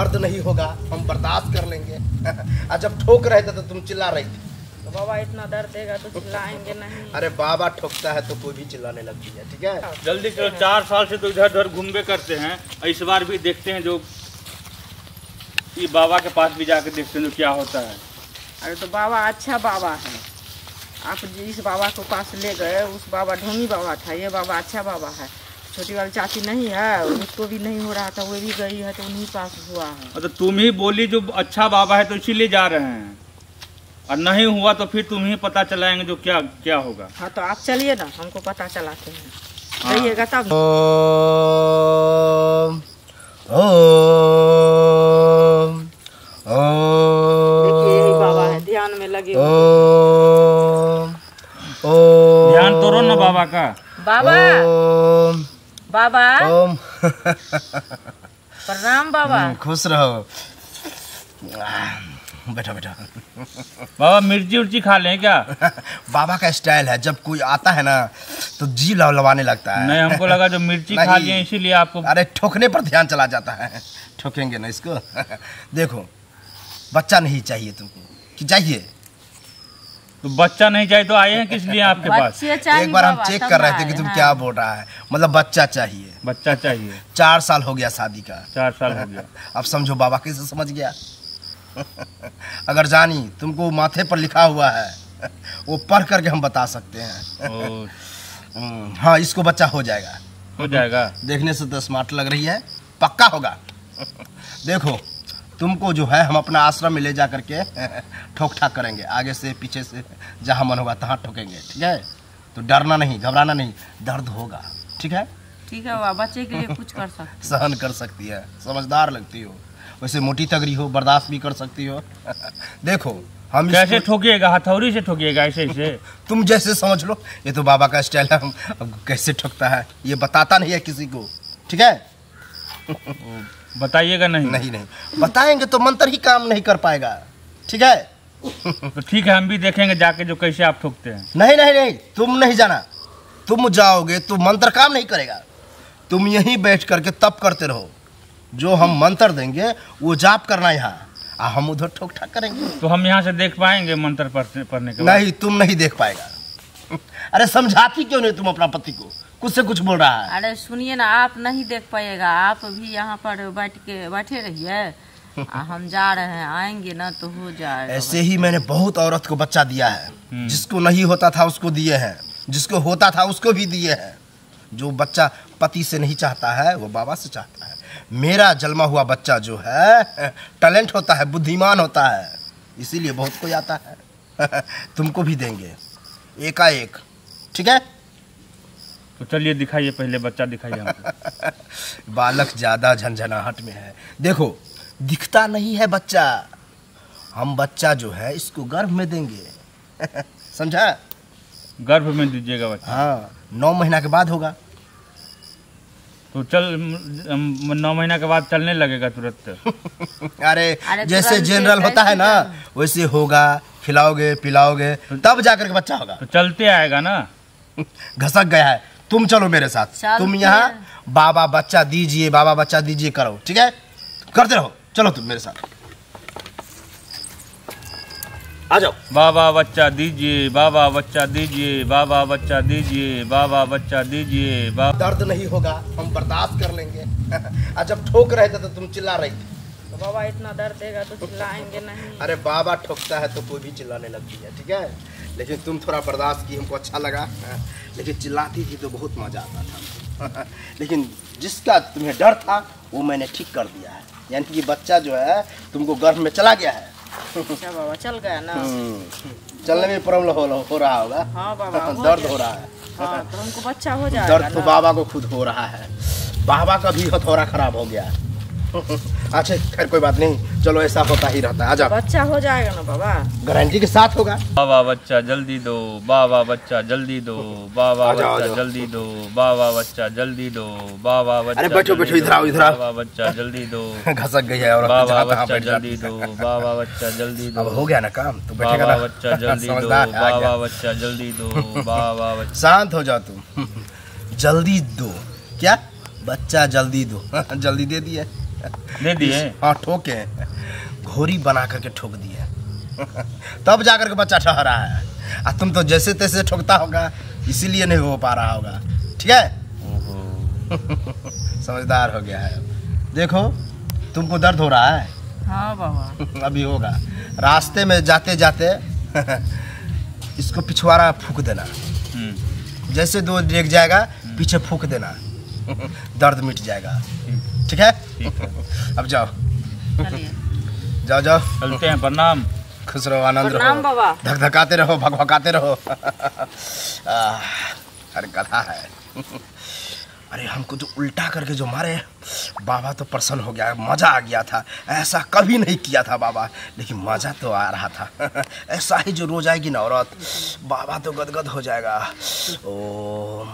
दर्द नहीं होगा, हम बर्दाश्त कर लेंगे। और जब ठोक रहे थे तो तुम चिल्ला रही थी। तो बाबा इतना दर्द देगा तो चिल्लाएंगे नहीं। अरे बाबा ठोकता है तो कोई भी चिल्लाने लगती है, ठीक है। जल्दी चलो, 4 साल से तो इधर उधर घूमबे करते हैं, इस बार भी देखते हैं, जो ये बाबा के पास भी जाके देखते हैं तो क्या होता है। अरे तो बाबा अच्छा बाबा है, आप जिस बाबा को पास ले गए उस बाबा ढोंगी बाबा था, ये बाबा अच्छा बाबा है। छोटी वाली चाची नहीं है, उसको भी नहीं हो रहा था, वो भी गई है तो उन्हीं पास हुआ है। तो तुम ही बोली जो अच्छा बाबा है तो इसीलिए जा रहे हैं, और नहीं हुआ तो फिर तुम ही पता चलाएंगे जो क्या क्या होगा। हाँ तो आप चलिए ना, हमको पता चलाते हैं। जाइएगा तब। देखिए यही बाबा है, ध्यान में लगे। ध्यान तोड़ो ना बाबा का। बाबा बाबा प्रणाम बाबा। खुश रहो, बैठो बैठो। बाबा मिर्ची उर्ची खा लें क्या? बाबा का स्टाइल है, जब कोई आता है ना तो जी लवाने लगता है। नहीं, हमको लगा जो मिर्ची खा लिए इसीलिए आपको। अरे ठोकने पर ध्यान चला जाता है, ठोकेंगे ना इसको। देखो बच्चा नहीं चाहिए तुमको कि चाहिए? तो बच्चा नहीं चाहिए तो आए हैं किस लिए आपके पास? एक बार हम चेक कर रहे थे कि तुम क्या बोल रहा है, मतलब बच्चा चाहिए। बच्चा चाहिए। 4 साल हो गया शादी का। 4 साल हो गया। अब समझो बाबा कैसे समझ गया। अगर जानी तुमको माथे पर लिखा हुआ है वो पढ़ करके हम बता सकते हैं। हाँ इसको बच्चा हो जाएगा। हो जाएगा। देखने से तो स्मार्ट लग रही है, पक्का होगा। देखो तुमको जो है हम अपना आश्रम में ले जा करके ठोक ठाक करेंगे, आगे से पीछे से जहाँ मन होगा तहाँ ठोकेंगे, ठीक है। तो डरना नहीं, घबराना नहीं, दर्द होगा, ठीक है। ठीक है बाबा, बच्चे के लिए कुछ कर सकते। सहन कर सकती है, समझदार लगती हो, वैसे मोटी तगड़ी हो, बर्दाश्त भी कर सकती हो। देखो हम कैसे ठोकिएगा? हथौड़ी से ठोकिएगा? ऐसे ऐसे तुम जैसे समझ लो, ये तो बाबा का स्टाइल है। हम कैसे ठोकता है ये बताता नहीं है किसी को, ठीक है। बताइएगा नहीं? नहीं नहीं बताएंगे तो मंत्र ही काम नहीं कर पाएगा, ठीक है। तो ठीक है, हम भी देखेंगे जाके जो कैसे आप ठोकते हैं। नहीं नहीं नहीं, तुम नहीं जाना, तुम जाओगे तो मंत्र काम नहीं करेगा। तुम यहीं बैठ करके तप करते रहो, जो हम मंत्र देंगे वो जाप करना यहाँ, हम उधर ठोक ठाक करेंगे। तो हम यहाँ से देख पाएंगे मंत्र पढ़ने के बाद? नहीं, तुम नहीं देख पाएगा। अरे समझाती क्यों नहीं तुम अपना पति को? कुछ से कुछ बोल रहा है। अरे सुनिए ना, आप नहीं देख पाइएगा, आप भी यहाँ पर बैठे रहिए। हम जा रहे हैं, आएंगे ना तो हो जाएगा। ऐसे ही मैंने बहुत औरत को बच्चा दिया है, जिसको नहीं होता था उसको दिए हैं, जिसको होता था उसको भी दिए हैं। जो बच्चा पति से नहीं चाहता है वो बाबा से चाहता है। मेरा जन्मा हुआ बच्चा जो है टैलेंट होता है, बुद्धिमान होता है, इसीलिए बहुत कोई आता है। तुमको भी देंगे एकाएक, ठीक है। तो चलिए दिखाइए, पहले बच्चा दिखाइए हमको। बालक ज्यादा झंझनाहट में है। देखो दिखता नहीं है बच्चा, हम बच्चा जो है इसको गर्भ में देंगे। समझा? गर्भ में दीजिएगा बच्चा? हाँ, 9 महीना के बाद होगा। तो 9 महीना के बाद चलने लगेगा तुरंत? अरे जैसे जनरल होता है ना वैसे होगा, खिलाओगे पिलाओगे तब जाकर के बच्चा होगा। तो चलते आएगा ना? घसक गया है, तुम चलो मेरे साथ। तुम यहाँ बाबा बच्चा दीजिए, बाबा बच्चा दीजिए करो, ठीक है। करते रहो, चलो तुम मेरे साथ आ जाओ। बाबा बच्चा दीजिए, बाबा बच्चा दीजिए, बाबा बच्चा दीजिए, बाबा बच्चा दीजिए। दर्द नहीं होगा, हम बर्दाश्त कर लेंगे। और जब ठोक रहे थे तो तुम चिल्ला रही थी। तो बाबा इतना दर्द देगा तो चिल्लाएंगे नहीं। अरे बाबा ठोकता है तो कोई भी चिल्लाने लगती है, ठीक है। लेकिन तुम थोड़ा बर्दाश्त की, हमको अच्छा लगा। लेकिन चिल्लाती थी तो बहुत मजा आता था। लेकिन जिसका तुम्हें डर था वो मैंने ठीक कर दिया है, यानी कि बच्चा जो है तुमको गर्भ में चला गया है। अच्छा बाबा, चल गया ना? चलने में प्रॉब्लम हो रहा होगा। हाँ बाबा, दर्द हो रहा है। हाँ, तो हमको बच्चा हो जाएगा। दर्द तो बाबा को खुद हो रहा है, बाबा का भी हथौड़ा खराब हो गया। अच्छा खैर कोई बात नहीं, चलो ऐसा होता ही रहता है। आजा, बच्चा हो जाएगा ना बाबा? गारंटी के साथ होगा। बाबा बच्चा जल्दी दो, बाबा बच्चा जल्दी दो, बाबा बच्चा जल्दी दो, बाबा बच्चा जल्दी दो, बाबा बच्चा। अरे बैठो बैठो, इधर आओ इधर आओ। बाबा बच्चा जल्दी दो। घसक गई है और बाबा बच्चा जल्दी दो, बाबा बच्चा जल्दी दो। अब हो गया ना काम, तो बैठेगा ना। बाबा बच्चा जल्दी दो, बाबा बच्चा जल्दी दो, बाबा बच्चा। शांत हो जाओ तुम। जल्दी दो क्या? बच्चा जल्दी दो। जल्दी दे दिया। दे दिए? हाँ ठोके, घोरी बना करके ठोक दिए। तब जाकर के बच्चा ठहरा है। और तुम तो जैसे तैसे ठोकता होगा, इसीलिए नहीं हो पा रहा होगा। ठीक है। समझदार हो गया है। देखो तुमको दर्द हो रहा है? हाँ बाबा। अभी होगा। रास्ते में जाते जाते इसको पिछवाड़ा फूक देना। जैसे दो देख जाएगा पीछे फूक देना, दर्द मिट जाएगा। ठीक है। अब जाओ जाओ जाओ, चलते हैं। प्रणाम। खुश रहो, आनंद प्रणाम रहो, बाबा। धकधकाते रहो, भगभगाते रहो। अरे गधा है। अरे हमको जो उल्टा करके जो मारे, बाबा तो प्रसन्न हो गया, मजा आ गया था। ऐसा कभी नहीं किया था बाबा, लेकिन मजा तो आ रहा था। ऐसा ही जो रोज आएगी ना औरत, बाबा तो गदगद हो जाएगा। ओ